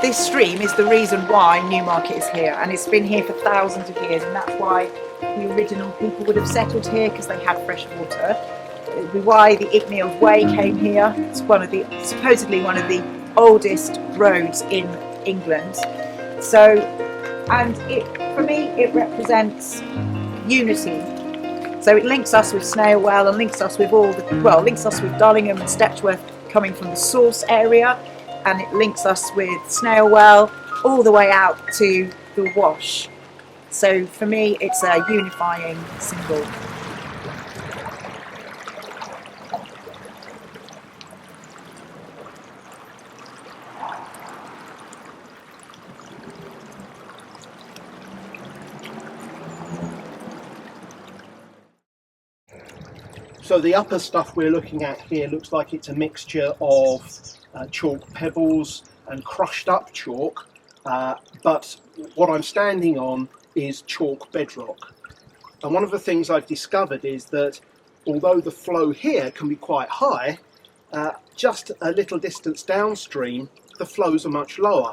This stream is the reason why Newmarket is here, and it's been here for thousands of years, and that's why the original people would have settled here, because they had fresh water. It would be why the Icknield Way came here. It's supposedly one of the oldest roads in England. So, and for me, it represents unity. So it links us with Snailwell and links us with links us with Darlingham and Stepchworth coming from the source area, and it links us with Snailwell all the way out to the Wash. So for me, it's a unifying symbol. So the upper stuff we're looking at here looks like it's a mixture of chalk pebbles and crushed up chalk, but what I'm standing on is chalk bedrock. And one of the things I've discovered is that although the flow here can be quite high, just a little distance downstream the flows are much lower.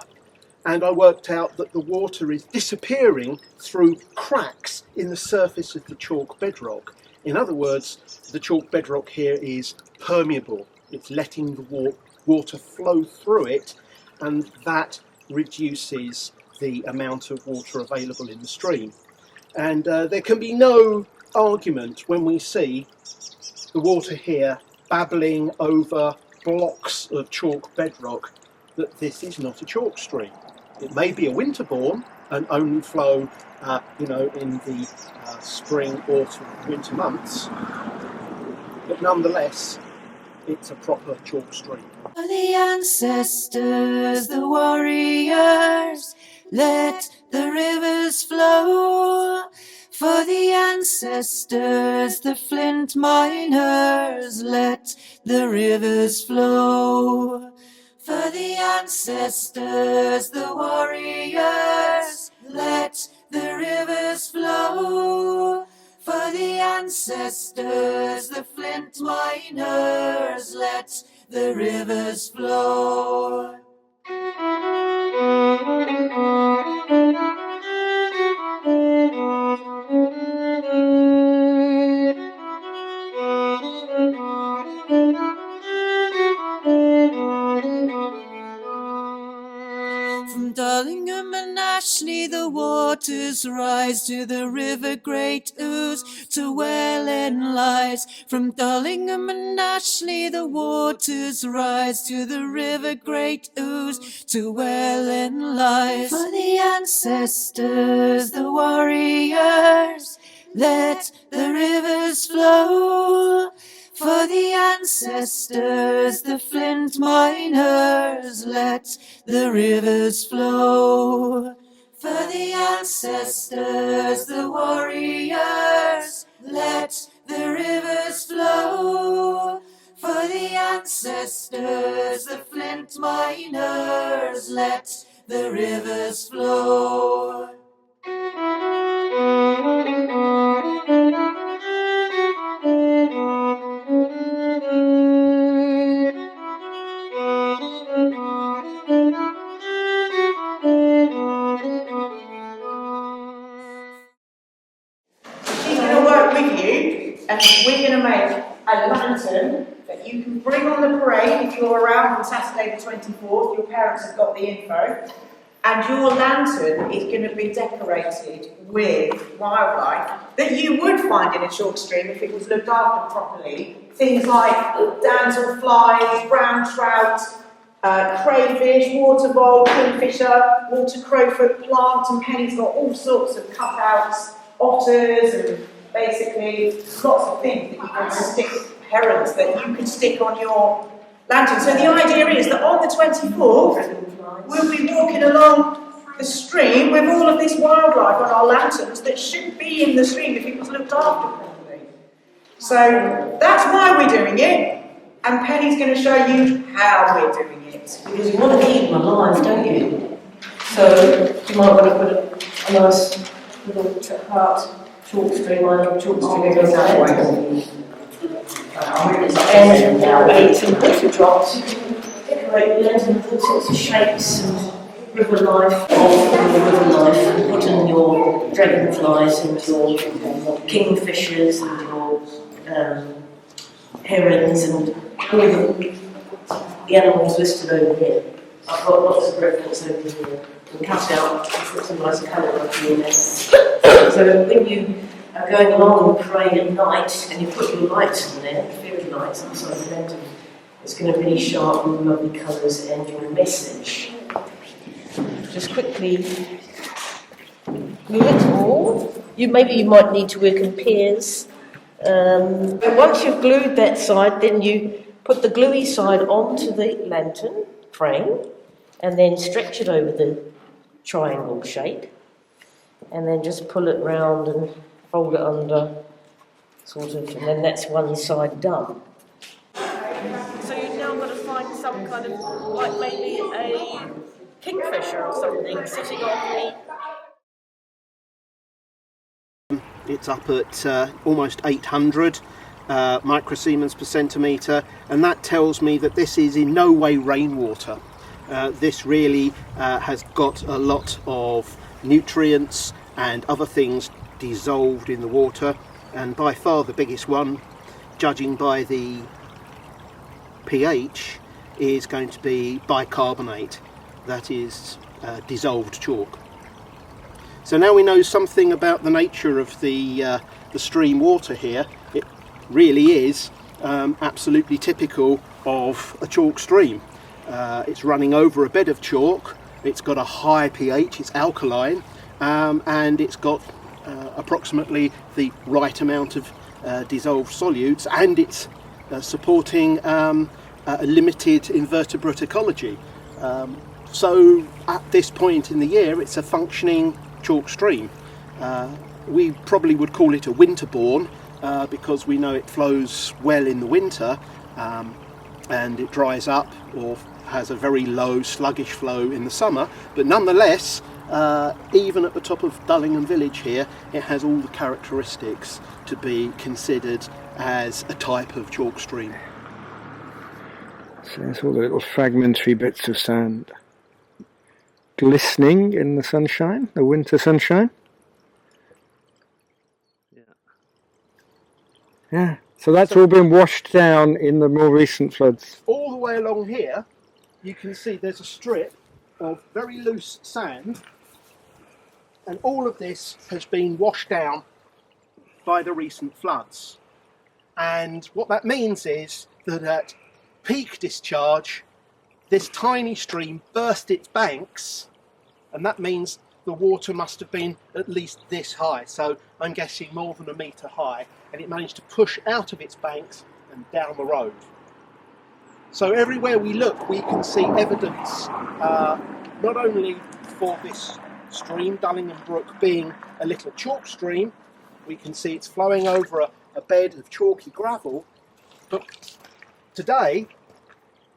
And I worked out that the water is disappearing through cracks in the surface of the chalk bedrock. In other words, the chalk bedrock here is permeable. It's letting the water flow through it, and that reduces the amount of water available in the stream. And there can be no argument when we see the water here babbling over blocks of chalk bedrock that this is not a chalk stream. It may be a winterbourne and only flow in the spring, autumn, winter months, but nonetheless it's a proper chalk stream. For the ancestors, the warriors, let the rivers flow. For the ancestors, the flint miners, let the rivers flow. For the ancestors, the warriors, let the rivers flow. For the ancestors, the flint miners, let the rivers flow. From Darlingham and Ashley the waters rise to the river Great Ouse to Welland lies. From Darlingham and Ashley the waters rise to the river Great Ouse to Welland lies. For the ancestors, the warriors, let the rivers flow. For the ancestors, the flint miners, let the rivers flow. For the ancestors, the warriors, let the rivers flow. For the ancestors, the flint miners, let the rivers flow. She's going to work with you, and we're going to make a lantern for that you can bring on the parade if you're around on Saturday the 24th, your parents have got the info, and your lantern is going to be decorated with wildlife that you would find in a chalk stream if it was looked after properly. Things like damselflies, brown trout, crayfish, water vole, kingfisher, water crowfoot plant, and Penny's got all sorts of cutouts, otters, and basically lots of things that you can stick, herons that you can stick on your lantern. So the idea is that on the 24th, we'll be walking along the stream with all of this wildlife on our lanterns that should be in the stream if it was looked after properly. So that's why we're doing it, and Penny's going to show you how we're doing it. Because you want to keep them alive, don't you? So you might want to put a nice little heart chalk stream on a chalk stream goes that way. And it's some water drops. You can decorate the lantern with all sorts of shapes and river life, and put in your dragonflies and your kingfishers and your herons and all the animals listed over here. I've got lots of reference over here. You can cut out and put some nice colour up in there. So when you are going along on the parade at night and you put your lights in there, fairy lights inside the lantern, it's going to really sharpen lovely colours and your message. Just quickly glue it all. Maybe you might need to work in pairs. But once you've glued that side, then you put the gluey side onto the lantern frame and then stretch it over the triangle shape and then just pull it round and fold it under, sort of, and then that's one side done. So you've now got to find some kind of, like maybe a kingfisher or something sitting on the... It's up at almost 800 microsiemens per centimetre, and that tells me that this is in no way rainwater. This really has got a lot of nutrients and other things dissolved in the water, and by far the biggest one, judging by the pH, is going to be bicarbonate, that is dissolved chalk. So now we know something about the nature of the stream water here. It really is absolutely typical of a chalk stream. It's running over a bed of chalk, it's got a high pH, it's alkaline, and it's got approximately the right amount of dissolved solutes, and it's supporting a limited invertebrate ecology. So at this point in the year, it's a functioning chalk stream. We probably would call it a winterborn because we know it flows well in the winter and it dries up or has a very low sluggish flow in the summer, but nonetheless even at the top of Dullingham village here, it has all the characteristics to be considered as a type of chalk stream. So there's all the little fragmentary bits of sand glistening in the sunshine, the winter sunshine. Yeah, so that's all been washed down in the more recent floods. All the way along here, you can see there's a strip of very loose sand, and all of this has been washed down by the recent floods. And what that means is that at peak discharge, this tiny stream burst its banks, and that means the water must have been at least this high, so I'm guessing more than a metre high, and it managed to push out of its banks and down the road. So everywhere we look, we can see evidence not only for this stream, Dullingham Brook, being a little chalk stream. We can see it's flowing over a bed of chalky gravel, but today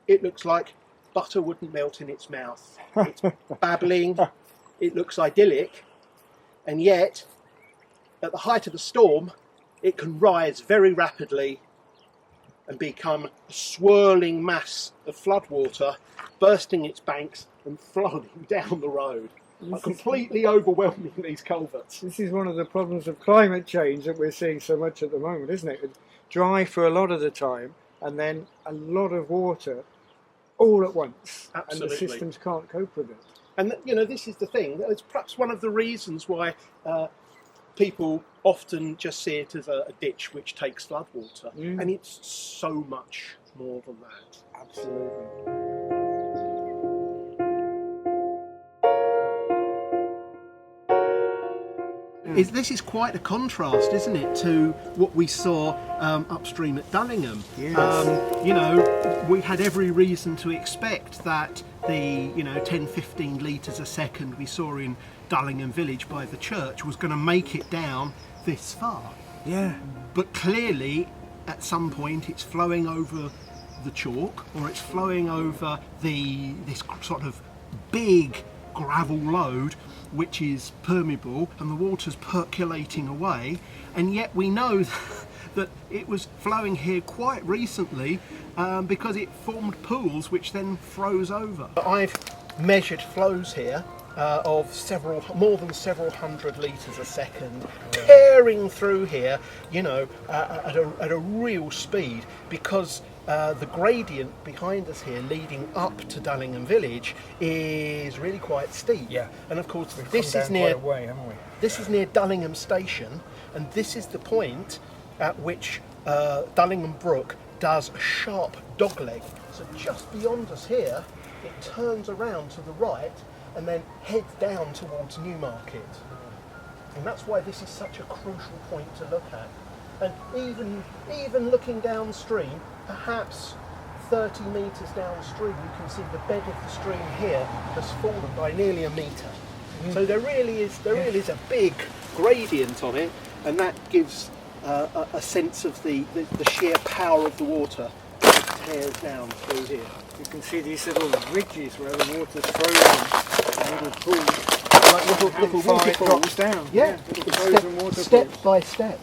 it looks like butter wouldn't melt in its mouth. It's babbling, it looks idyllic, and yet at the height of a storm it can rise very rapidly and become a swirling mass of floodwater, bursting its banks and flowing down the road, completely overwhelming these culverts. This is one of the problems of climate change that we're seeing so much at the moment, isn't it? It's dry for a lot of the time, and then a lot of water all at once, Absolutely. and the systems can't cope with it. And this is the thing. It's perhaps one of the reasons why people often just see it as a ditch which takes floodwater, and it's so much more than that. Absolutely. This is quite a contrast, isn't it, to what we saw upstream at Dullingham. Yes. We had every reason to expect that the 10-15 litres a second we saw in Dullingham village by the church was going to make it down this far. Yeah. But clearly, at some point, it's flowing over the chalk, or it's flowing over this sort of big gravel load which is permeable, and the water's percolating away, and yet we know that it was flowing here quite recently because it formed pools which then froze over. I've measured flows here of more than several hundred litres a second, tearing through here, at a real speed, because the gradient behind us here leading up to Dullingham village is really quite steep. Yeah. And of course This is near Dullingham station, and this is the point at which Dullingham Brook does a sharp dogleg. So just beyond us here, it turns around to the right and then heads down towards Newmarket. And that's why this is such a crucial point to look at. And even looking downstream, perhaps 30 metres downstream, you can see the bed of the stream here has fallen by nearly a metre. So there really is a big gradient on it, and that gives a sense of the sheer power of the water as it tears down through here. You can see these little ridges where the water's frozen, little pools, Like little how far it waterfalls. drops down. Yeah, little it's frozen waterfalls. step by step.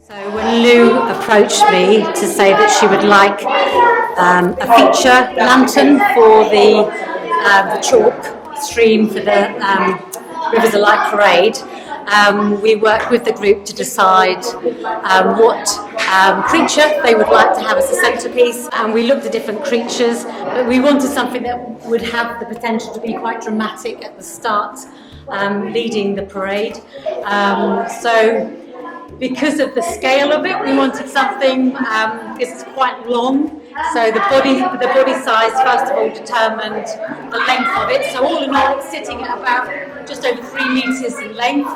So when Lou approached me to say that she would like a feature lantern for the chalk stream for the Rivers of Light parade, we worked with the group to decide what creature they would like to have as a centrepiece, and we looked at different creatures, but we wanted something that would have the potential to be quite dramatic at the start, leading the parade. So because of the scale of it, we wanted something, because it's quite long, so the body size first of all determined the length of it. So all in all, it's sitting at about just over 3 metres in length.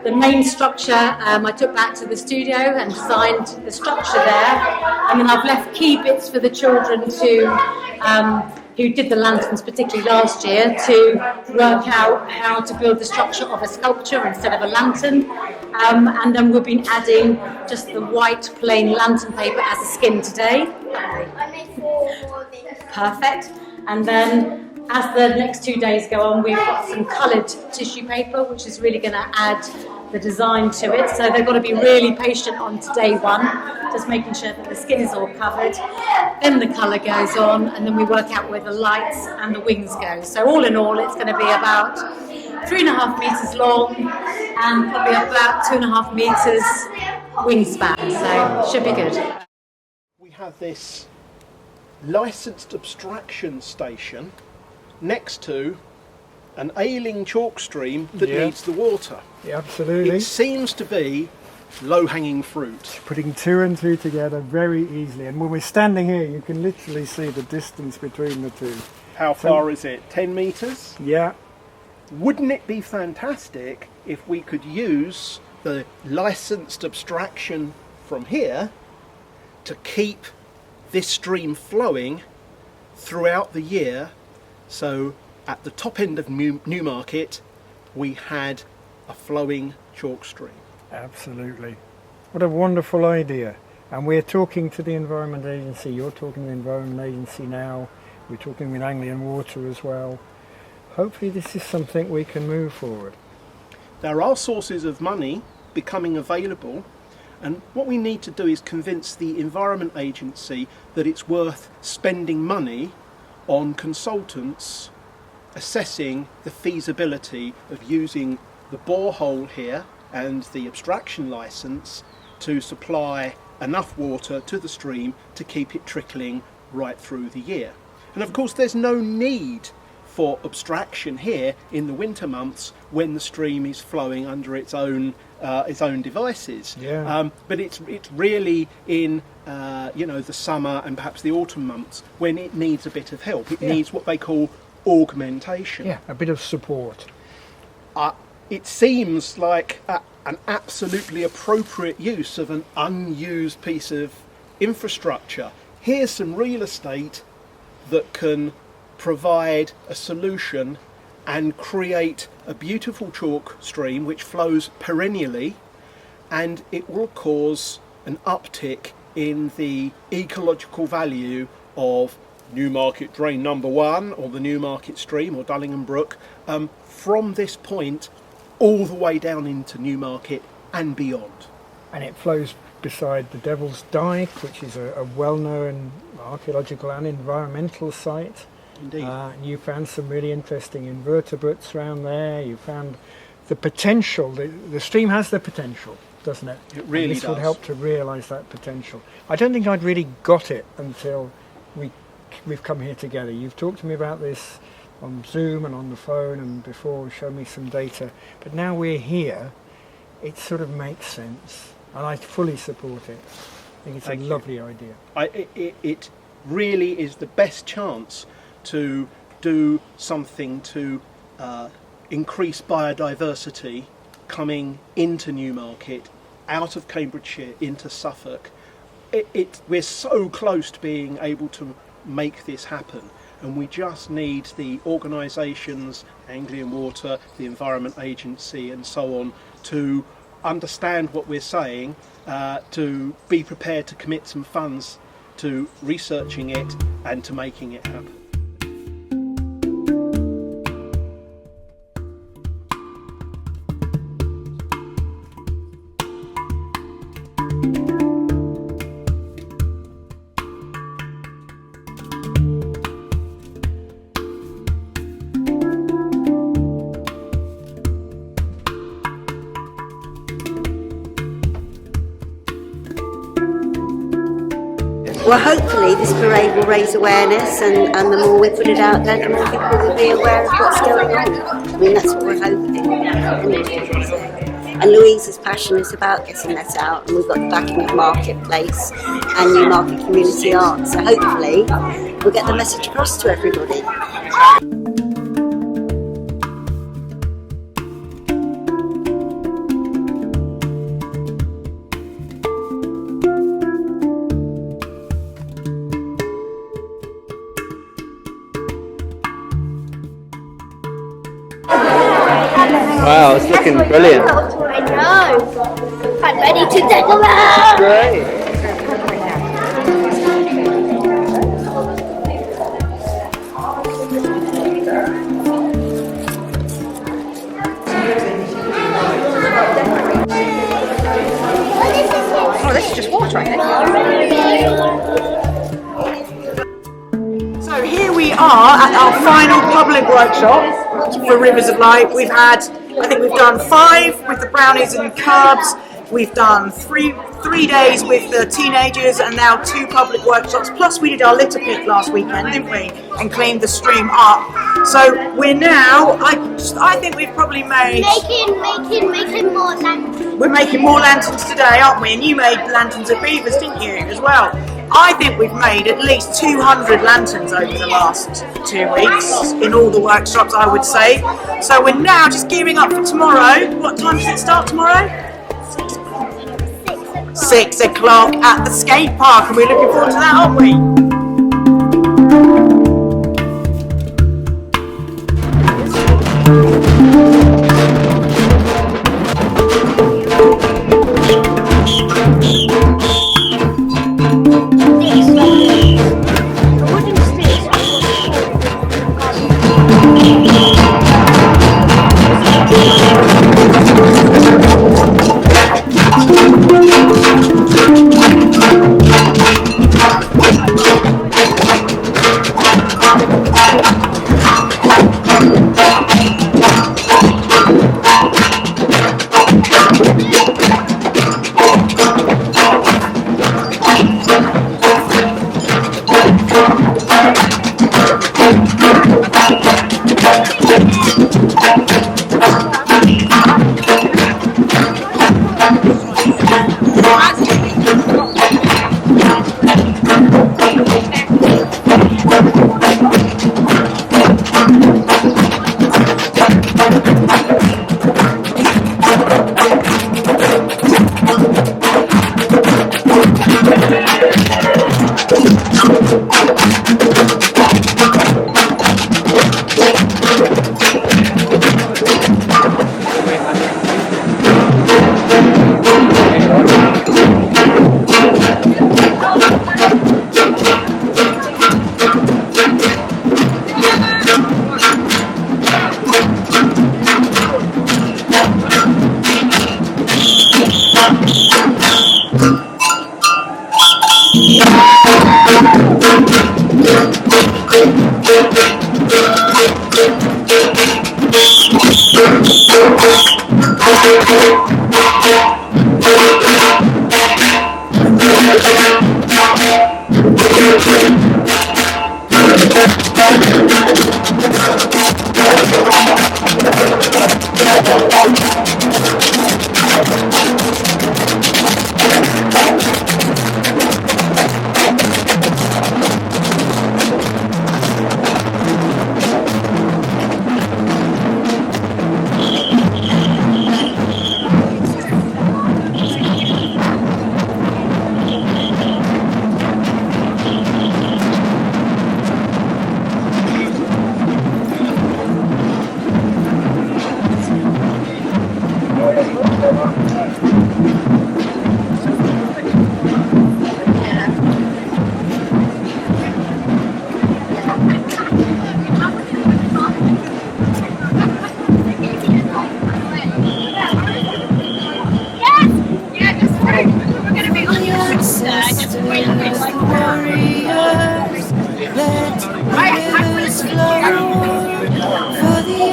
The main structure I took back to the studio and designed the structure there, and then I've left key bits for the children to who did the lanterns particularly last year to work out how to build the structure of a sculpture instead of a lantern. And then we've been adding just the white plain lantern paper as a skin today. Perfect. And then as the next 2 days go on, we've got some coloured tissue paper, which is really going to add the design to it. So they've got to be really patient on day one, just making sure that the skin is all covered. Then the colour goes on, and then we work out where the lights and the wings go. So all in all, it's going to be about 3.5 metres long and probably about 2.5 metres wingspan. So should be good. We have this licensed abstraction station next to an ailing chalk stream that needs the water. Yeah, absolutely. It seems to be low-hanging fruit. Putting 2 and 2 together very easily, and when we're standing here you can literally see the distance between the two. How far is it? 10 metres? Yeah. Wouldn't it be fantastic if we could use the licensed abstraction from here to keep this stream flowing throughout the year? So at the top end of Newmarket we had a flowing chalk stream. Absolutely. What a wonderful idea. And we're talking to the Environment Agency, you're talking to the Environment Agency now, we're talking with Anglian Water as well. Hopefully this is something we can move forward. There are sources of money becoming available, and what we need to do is convince the Environment Agency that it's worth spending money on consultants assessing the feasibility of using the borehole here and the abstraction licence to supply enough water to the stream to keep it trickling right through the year. And of course there's no need for abstraction here in the winter months when the stream is flowing under its own devices. Yeah. But it's really in the summer and perhaps the autumn months when it needs a bit of help. It needs what they call augmentation. Yeah, a bit of support. It seems like an absolutely appropriate use of an unused piece of infrastructure. Here's some real estate that can provide a solution and create a beautiful chalk stream which flows perennially, and it will cause an uptick in the ecological value of Newmarket Drain number 1 or the Newmarket Stream or Dullingham Brook from this point all the way down into Newmarket and beyond. And it flows beside the Devil's Dyke, which is a well-known archaeological and environmental site. Indeed. You found some really interesting invertebrates around there. You found the potential. The stream has the potential, doesn't it? It really and this does. would help to realise that potential. I don't think I'd really got it until we've come here together. You've talked to me about this on Zoom and on the phone and before, shown me some data. But now we're here, it sort of makes sense. And I fully support it. I think it's a lovely idea. It really is the best chance to do something to increase biodiversity coming into Newmarket, out of Cambridgeshire, into Suffolk. We're so close to being able to make this happen, and we just need the organisations, Anglian Water, the Environment Agency and so on, to understand what we're saying, to be prepared to commit some funds to researching it and to making it happen. Well, hopefully this parade will raise awareness, and the more we put it out there, the more people will be aware of what's going on. I mean, that's what we're hoping. And Louisa's passion is about getting that out, and we've got the backing of Marketplace and Newmarket Community Art, so hopefully we'll get the message across to everybody. Wow, it's looking brilliant. I know. I'm ready to decorate. Great. Oh, this is just water, I think. So here we are at our final public workshop for Rivers of Light. I think we've done 5 with the brownies and cubs. We've done three days with the teenagers, and now 2 public workshops. Plus we did our litter pick last weekend, didn't we? And cleaned the stream up. So we're now, I think we've probably made... Making more lanterns. We're making more lanterns today, aren't we? And you made lanterns of beavers, didn't you, as well? I think we've made at least 200 lanterns over the last 2 weeks in all the workshops, I would say. So we're now just gearing up for tomorrow. What time does it start tomorrow? 6 o'clock at the skate park, and we're looking forward to that, aren't we?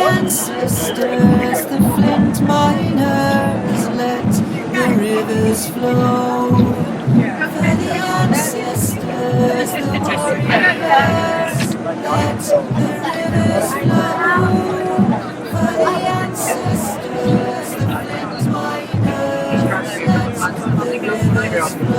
Ancestors, the flint miners, let the rivers flow. For the ancestors, the warriors, let the rivers flow. For the ancestors, the flint miners, let the rivers flow.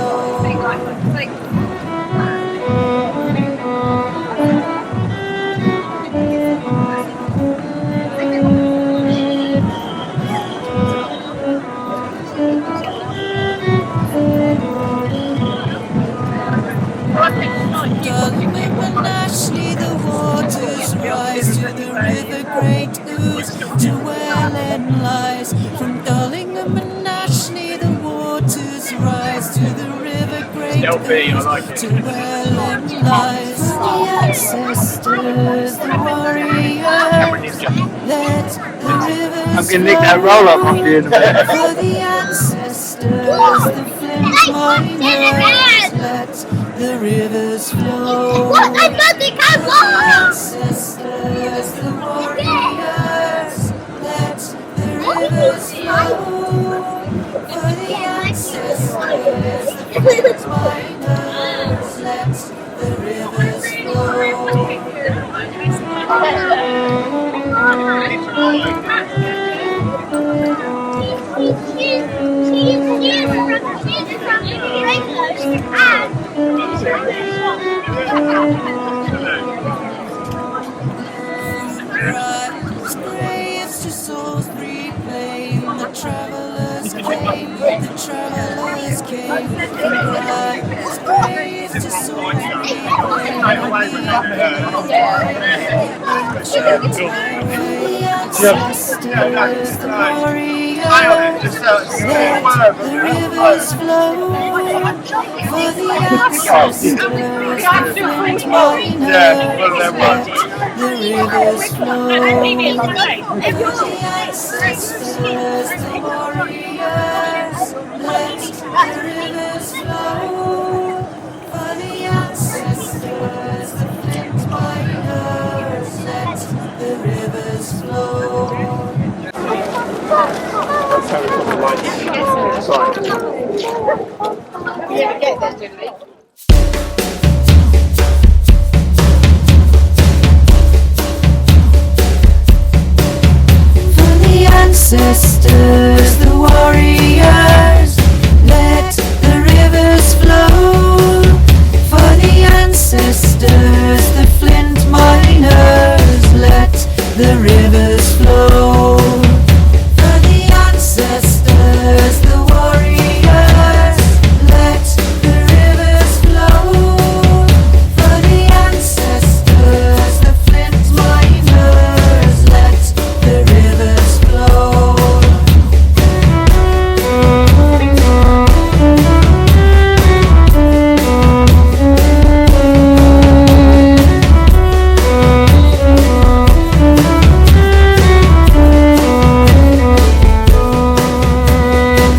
The waters rise to the river great ooze to Welland lies. From Dullingham and Ashley the waters rise to the river great ooze to Welland lies. The ancestors, the warriors, let the rivers I'm gonna nick that roll up off you in a minute. For the ancestors, the flint miners, let the rivers flow. What? I'm not the cat. Ancestors, the warriors, let the rivers flow. For the ancestors, the flint miners, let the rivers flow. Rise, graves to Salisbury Plain, the travellers came, the travellers came. Rise, graves to Salisbury Plain, the ancestors, the warriors, let the rivers flow. For the ancestors, the flint miners, let the rivers flow. For the ancestors, the warriors, let the rivers flow. For the ancestors, the flint miners, let the rivers flow. Ancestors, the warriors, let the rivers flow. For the ancestors, the flint miners, let the rivers flow. For the ancestors, the warriors, let the rivers flow. For the ancestors, the flint miners, let the rivers flow.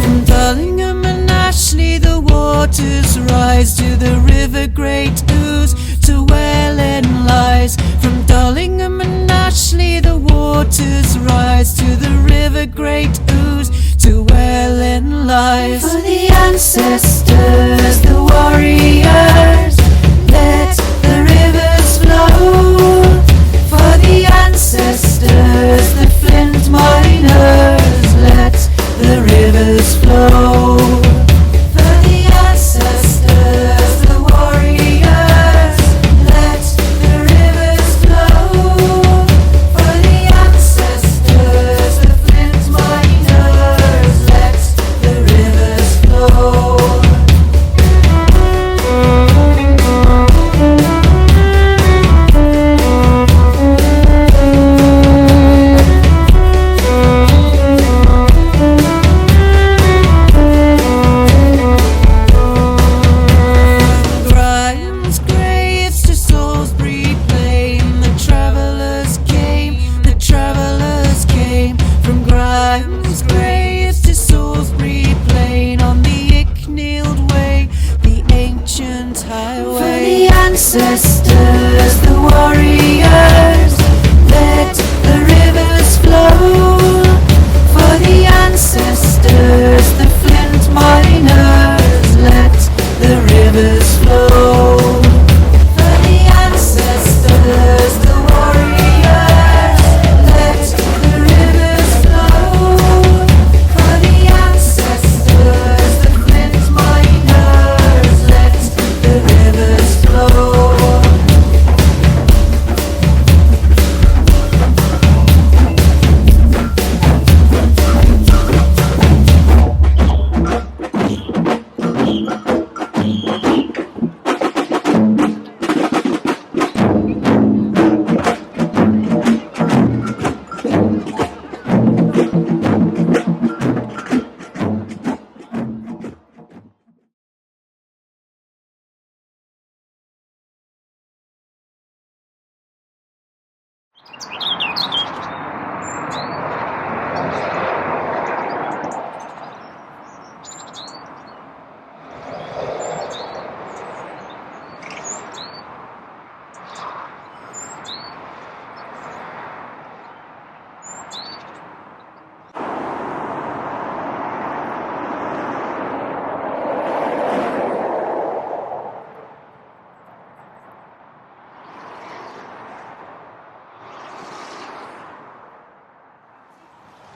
From Dullingham and Ashley the waters rise to the river great ooze to Welland lies. From Dullingham and Ashley the waters rise to the river great ooze to Welland lies. For the ancestors, the warriors, let ancestors, the warriors, let the rivers flow. For the ancestors, the flint miners, let the rivers flow. For the ancestors, the warriors, let the rivers flow. For the ancestors, the flint miners, let the rivers flow.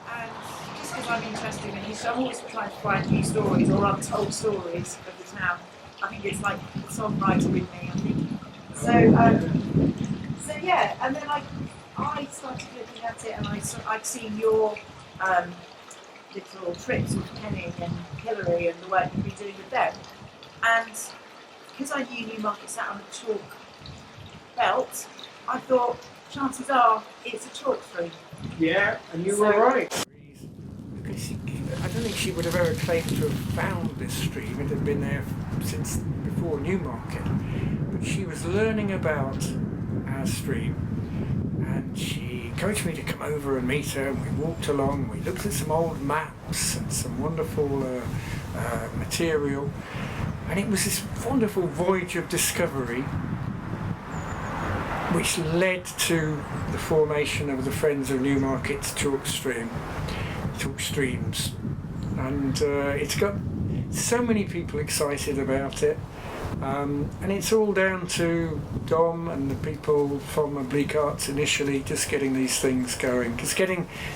And just because I'm interested in history, I'm always trying to find new stories or untold stories of the town. I think it's like the songwriter with me, I think. So yeah, and then I started looking at it, and I'd seen your little trips with Penny and Hillary and the work you've been doing with them. And because I knew Newmarket sat on a chalk belt, I thought chances are it's a chalk stream. Yeah, and you were right. Because I don't think she would have ever claimed to have found this stream. It had been there since before Newmarket. But she was learning about our stream, and she encouraged me to come over and meet her, and we walked along. We looked at some old maps and some wonderful material, and it was this wonderful voyage of discovery which led to the formation of the Friends of Newmarket's chalk streams, and it's got so many people excited about it, and it's all down to Dom and the people from Oblique Arts initially just getting these things going, just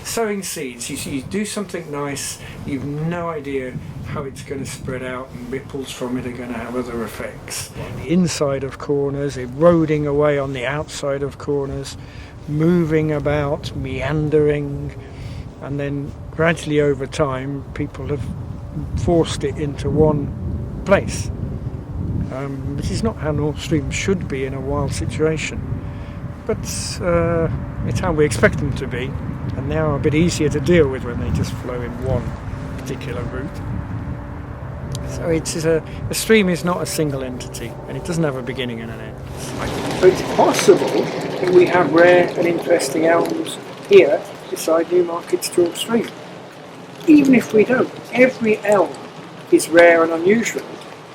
sowing seeds. You do something nice, you've no idea how it's going to spread out, and ripples from it are going to have other effects. On the inside of corners, eroding away on the outside of corners, moving about, meandering, and then gradually over time people have forced it into one place, which is not how North Stream should be in a wild situation, but it's how we expect them to be, and they are a bit easier to deal with when they just flow in one particular route. So a stream is not a single entity, and it doesn't have a beginning and an end. So it's possible that we have rare and interesting elms here beside Newmarket's chalk stream. Even if we don't, every elm is rare and unusual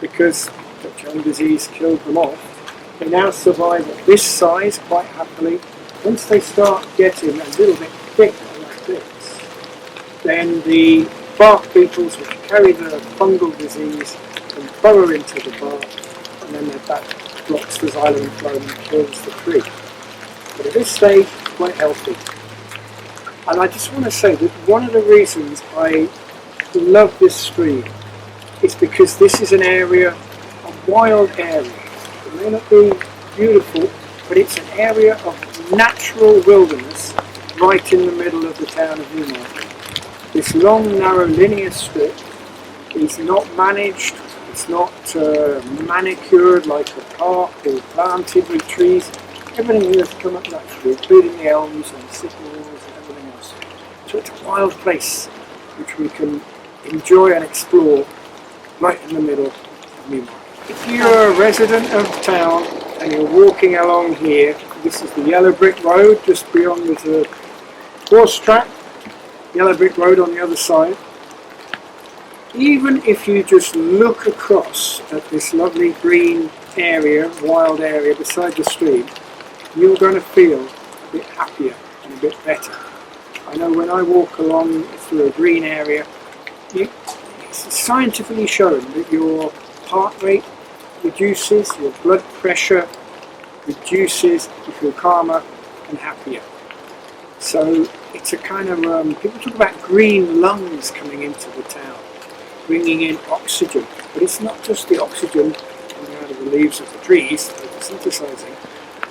because Dutch elm disease killed them off. They now survive at this size quite happily. Once they start getting a little bit thicker like this, then the bark beetles which carry the fungal disease can burrow into the bark, and then that blocks the xylem flow and kills the tree. But at this stage, it's quite healthy. And I just want to say that one of the reasons I love this stream is because this is an area, a wild area. It may not be beautiful, but it's an area of natural wilderness right in the middle of the town of Newmarket. This long, narrow, linear strip is not managed, it's not manicured like a park or planted with trees. Everything here has come up naturally, including the elms and sycamores and everything else. So it's a wild place which we can enjoy and explore right in the middle of Newmarket. If you're a resident of town and you're walking along here, this is the Yellow Brick Road, just beyond the horse track. Yellow Brick Road on the other side. Even if you just look across at this lovely green area, wild area beside the stream, you're going to feel a bit happier and a bit better. I know when I walk along through a green area, it's scientifically shown that your heart rate reduces, your blood pressure reduces, you feel calmer and happier. So it's a kind of, people talk about green lungs coming into the town, bringing in oxygen, but it's not just the oxygen coming out of the leaves of the trees, photosynthesizing.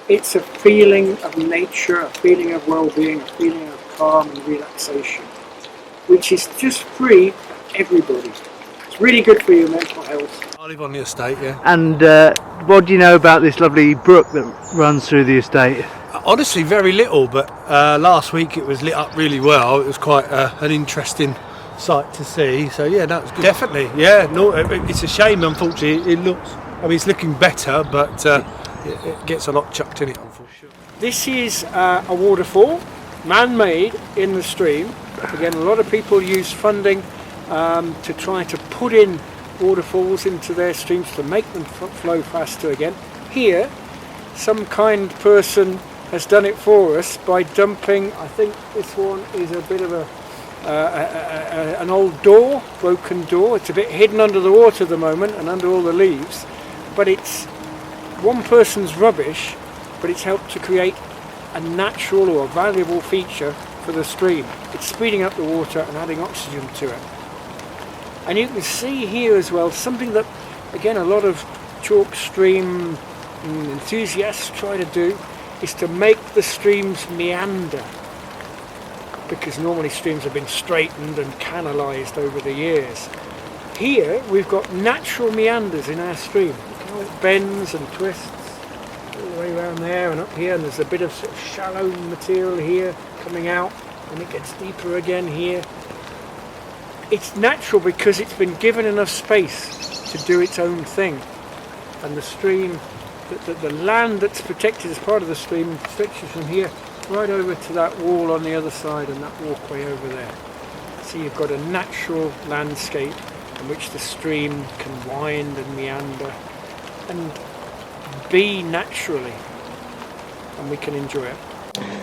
It's a feeling of nature, a feeling of well-being, a feeling of calm and relaxation, which is just free for everybody. It's really good for your mental health. I live on the estate, yeah. And what do you know about this lovely brook that runs through the estate? Honestly, very little, but last week it was lit up really well. It was quite an interesting sight to see. So yeah, that was good. Definitely, yeah. No, it's a shame, unfortunately. It's looking better, but it gets a lot chucked in it, unfortunately. This is a waterfall, man-made in the stream. Again, a lot of people use funding to try to put in waterfalls into their streams to make them flow faster again. Here, some kind person has done it for us by dumping, I think this one is a bit of an old door, broken door. It's a bit hidden under the water at the moment and under all the leaves, but it's one person's rubbish, but it's helped to create a natural or a valuable feature for the stream. It's speeding up the water and adding oxygen to it. And you can see here as well something that, again, a lot of chalk stream enthusiasts try to do, is to make the streams meander, because normally streams have been straightened and canalised over the years. Here we've got natural meanders in our stream. Look how it bends and twists all the way around there and up here, and there's a bit of, sort of shallow material here coming out, and it gets deeper again here. It's natural because it's been given enough space to do its own thing, and the stream, the land that's protected as part of the stream stretches from here right over to that wall on the other side and that walkway over there. So you've got a natural landscape in which the stream can wind and meander and be naturally, and we can enjoy it.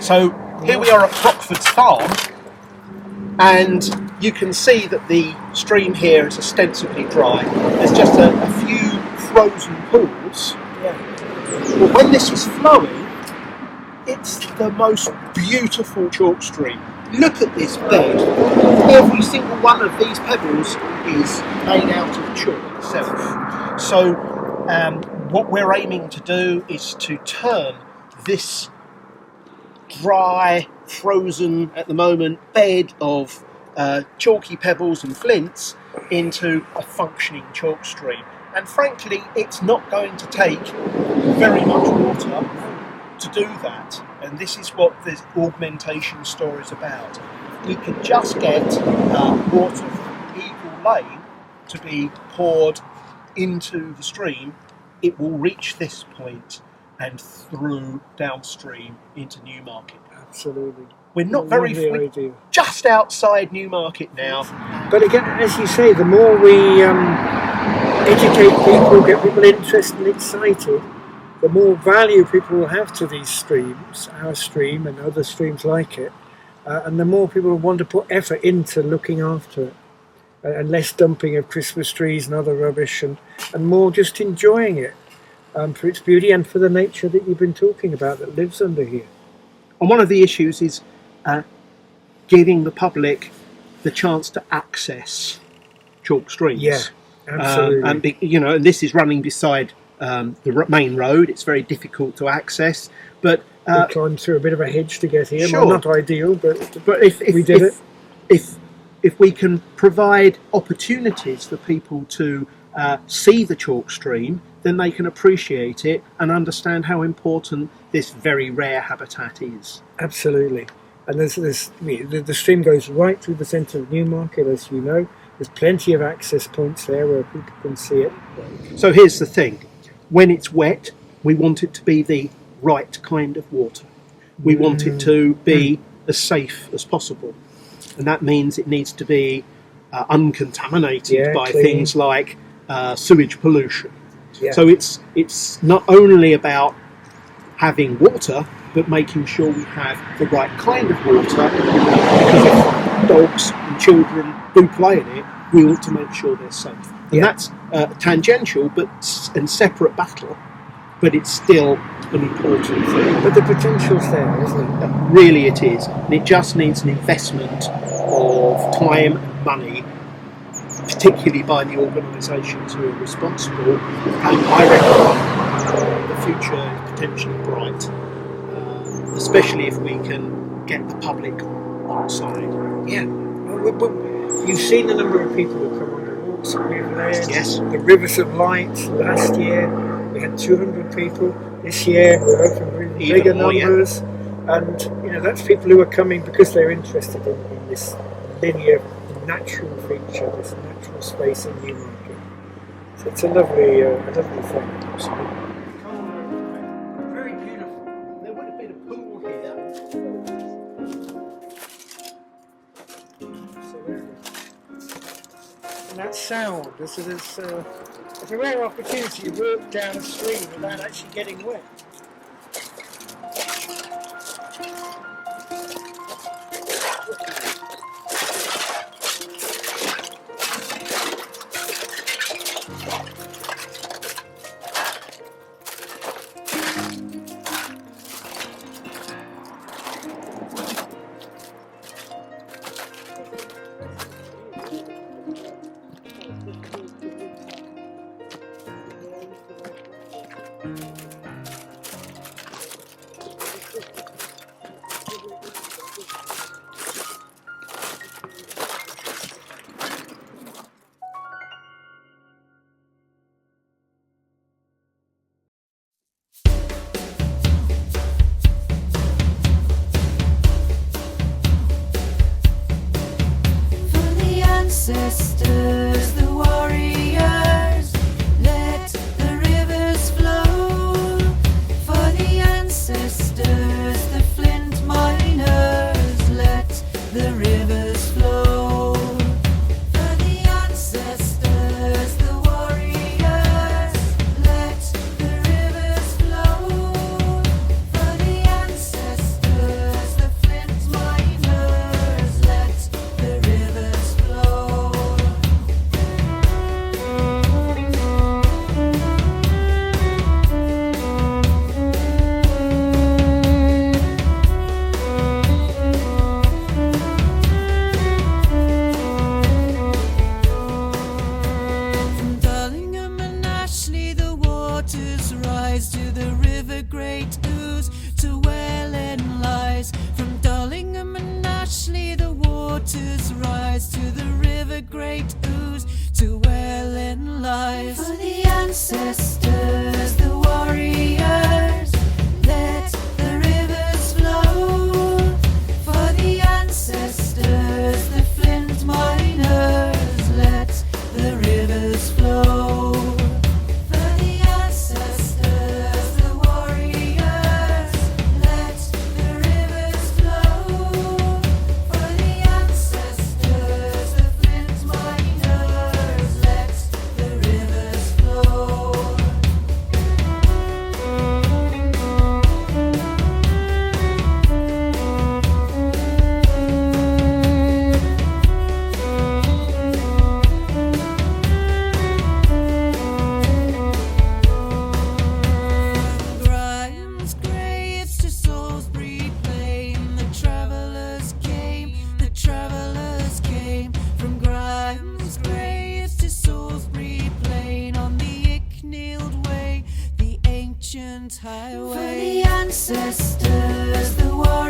So here we are at Crockford's farm, and you can see that the stream here is ostensibly dry. There's just a few frozen pools. But when this is flowing, it's the most beautiful chalk stream. Look at this bed. Every single one of these pebbles is made out of chalk itself. So what we're aiming to do is to turn this dry, frozen at the moment bed of chalky pebbles and flints into a functioning chalk stream. And frankly, it's not going to take very much water to do that. And this is what this augmentation story is about. We can just get water from Eagle Lane to be poured into the stream. It will reach this point and through downstream into Newmarket. Absolutely. We're not we're just outside Newmarket now. But again, as you say, the more we educate people, get people interested and excited, the more value people will have to these streams, our stream and other streams like it, and the more people will want to put effort into looking after it, and less dumping of Christmas trees and other rubbish, and more just enjoying it for its beauty and for the nature that you've been talking about that lives under here. And one of the issues is giving the public the chance to access chalk streams. Yeah, absolutely. And this is running beside the main road. It's very difficult to access. But we climbed through a bit of a hedge to get here. Sure. Well, not ideal, but if we did it. If we can provide opportunities for people to see the chalk stream, then they can appreciate it and understand how important this very rare habitat is. Absolutely. And the stream goes right through the centre of Newmarket, as you know. There's plenty of access points there where people can see it. So here's the thing. When it's wet, we want it to be the right kind of water. We want it to be as safe as possible. And that means it needs to be uncontaminated by clean. things like sewage pollution. Yeah. So it's not only about having water, but making sure we have the right kind of water, because if dogs and children do play in it, we ought to make sure they're safe. And that's tangential and separate battle, but it's still an important thing. But the potential's there, isn't it? Really it is. And it just needs an investment of time and money, particularly by the organisations who are responsible. And I reckon the future is potentially bright, especially if we can get the public on side. Yeah. Well, you've seen the number of people who come on the walks that we've led. Yes. The Rivers of Light last year, we had 200 people. This year, we're hoping really Even bigger more, numbers. And, that's people who are coming because they're interested in this linear natural feature, this natural space in Newmarket. So it's a lovely thing. Very beautiful. There would have been a pool here. And that sound, it's a rare opportunity to walk down a stream without actually getting wet. Ancestors, the warriors, let the rivers flow. For the ancestors, the flint miners, let the rivers flow. For the ancestors, the warriors, let the rivers flow. For the ancestors, the flint miners, let the rivers flow. From Darlingham and Ashley, the waters rise to the river Great Ouse, to where Len lies. From Darlingham and Ashley, the waters rise to the river Great Ouse, to where Len lies. For the ancestors, the warriors, let the rivers flow. For the ancestors, the flint miners, let the rivers flow. For the ancestors, the warriors, let the rivers flow. For the ancestors, the flint miners, let the rivers flow. Grimes graves to Salisbury Plain, the travellers came, the travellers came. From Grimes graves to Salisbury Plain, on the Icknield Way, the ancient highway. For the ancestors, the warriors,